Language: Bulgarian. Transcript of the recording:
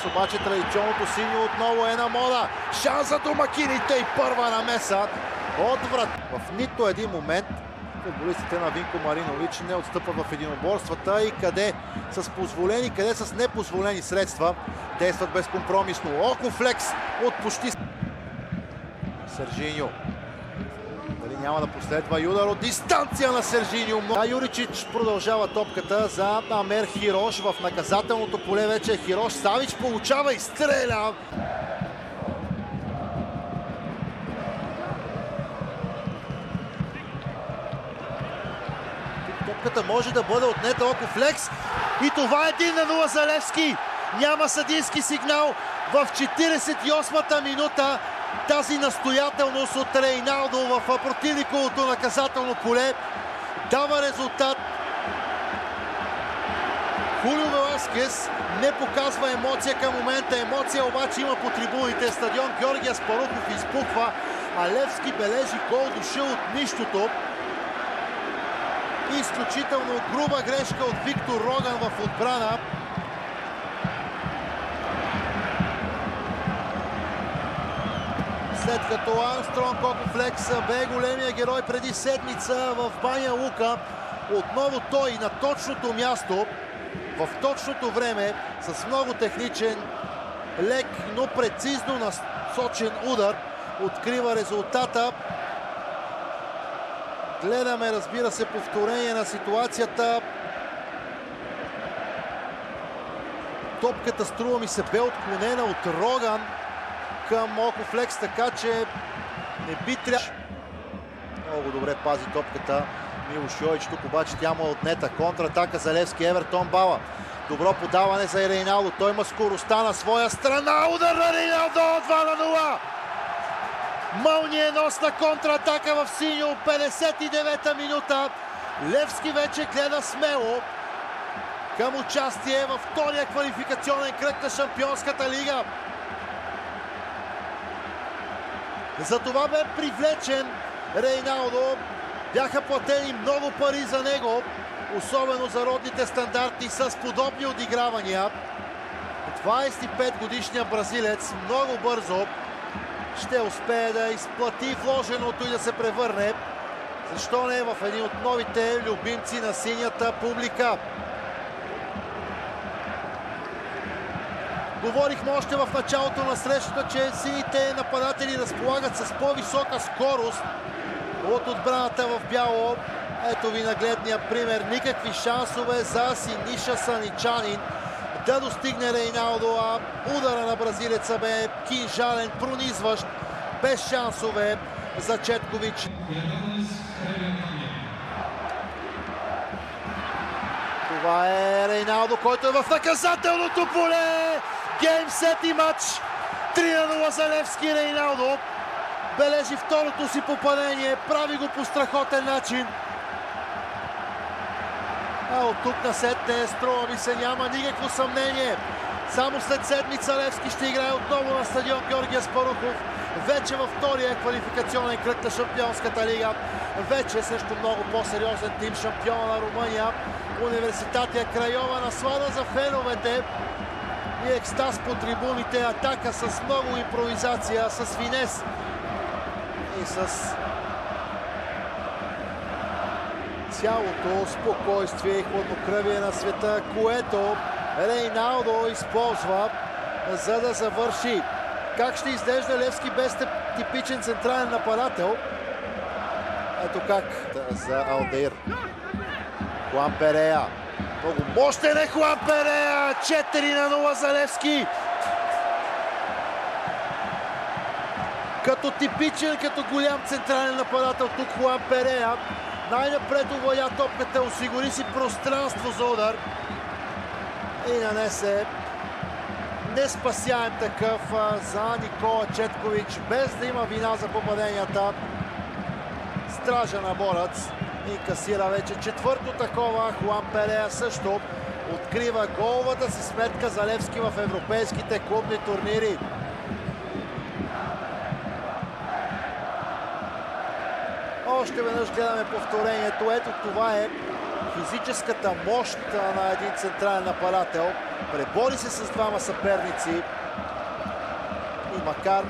Днес обаче традиционното синьо отново е на мода. Шанс за домакините и първа намеса от врат. В нито един момент футболистите на Винко Маринович не отстъпват в единоборствата и къде с позволени, къде с непозволени средства действат безкомпромисно. Око флекс от почти... Сержиньо. Дали няма да последва и удар от дистанция на Сержиньо. Юричич продължава топката за Амер Хирош в наказателното поле. Вече Хирош. Савич получава и стреля. Топката може да бъде отнета. Око флекс. И това е 1-0 за Левски. Няма съдийски сигнал в 48-та минута. Тази настоятелност от Рейналдо в противниковото наказателно поле дава резултат. Хулио Веласкес не показва емоция към момента. Емоция обаче има по трибуните. Стадион Георги Аспарухов избухва, а Левски бележи гол дошъл от нищото. Изключително груба грешка от Виктор Роган в отбрана. След като Армстронг Око флекс бе големия герой преди седмица в Баня Лука, отново той на точното място, в точното време, с много техничен, лек, но прецизно насочен удар, открива резултата. Гледаме, разбира се, повторение на ситуацията. Топката, струва ми се, бе отклонена от Роган към Око флекс, така че не би трябвало. Много добре пази топката Милош Йович, тук обаче тя му е отнета. Контратака за Левски, Евертон Бала. Добро подаване за Рейналдо, той има скоростта на своя страна. Удар на Рейналдо, 2-0! Мълниеносна контратака в синьо, 59-та минута. Левски вече гледа смело към участие във втория квалификационен кръг на Шампионската лига. Затова бе привлечен Рейналдо. Бяха платени много пари за него, особено за родните стандарти с подобни отигравания. 25-годишният бразилец много бързо ще успее да изплати вложеното и да се превърне, защо не, в един от новите любимци на синята публика. Говорихме още в началото на срещата, че сините нападатели разполагат с по-висока скорост от отбраната в бяло. Ето ви нагледния пример. Никакви шансове за Синиша Саничанин да достигне Рейналдо, а удара на бразилеца бе кинжален, пронизващ, без шансове за Четкович. Това е Рейналдо, който е в наказателното поле. Гейм, сет и матч. 3-0 за Левски. Рейналдо бележи второто си попадение, прави го по страхотен начин. А от тук насетне, струва ми се, няма никакво съмнение. Само след седмица Левски ще играе отново на стадион Георги Аспарухов. Вече във втория квалификационен кръг на Шампионската лига. Вече срещу много по-сериозен тим, шампиона на Румъния. Университатия Крайова, наслада за феновете и екстаз по трибуните. Атака с много импровизация, с финес и с цялото спокойствие и хладнокръвие на света, което Рейналдо използва, за да завърши. Как ще изглежда Левски без типичен централен нападател? Ето как за Алдеир. Хуан Перея. Много мощен е Хуан Перея! 4-0 за Левски. Като типичен, като голям централен нападател тук Хуан Перея. Най-напред овладя топката, осигури си пространство за удар и нанесе неспасяем такъв за Никола Четкович, без да има вина за попаденията. Стража на Борец и касира вече четвърто такова. Хуан Перея също открива головата си сметка за Левски в европейските клубни турнири. Още веднъж гледаме повторението. Ето това е физическата мощ на един централен нападател. Пребори се с двама съперници и макар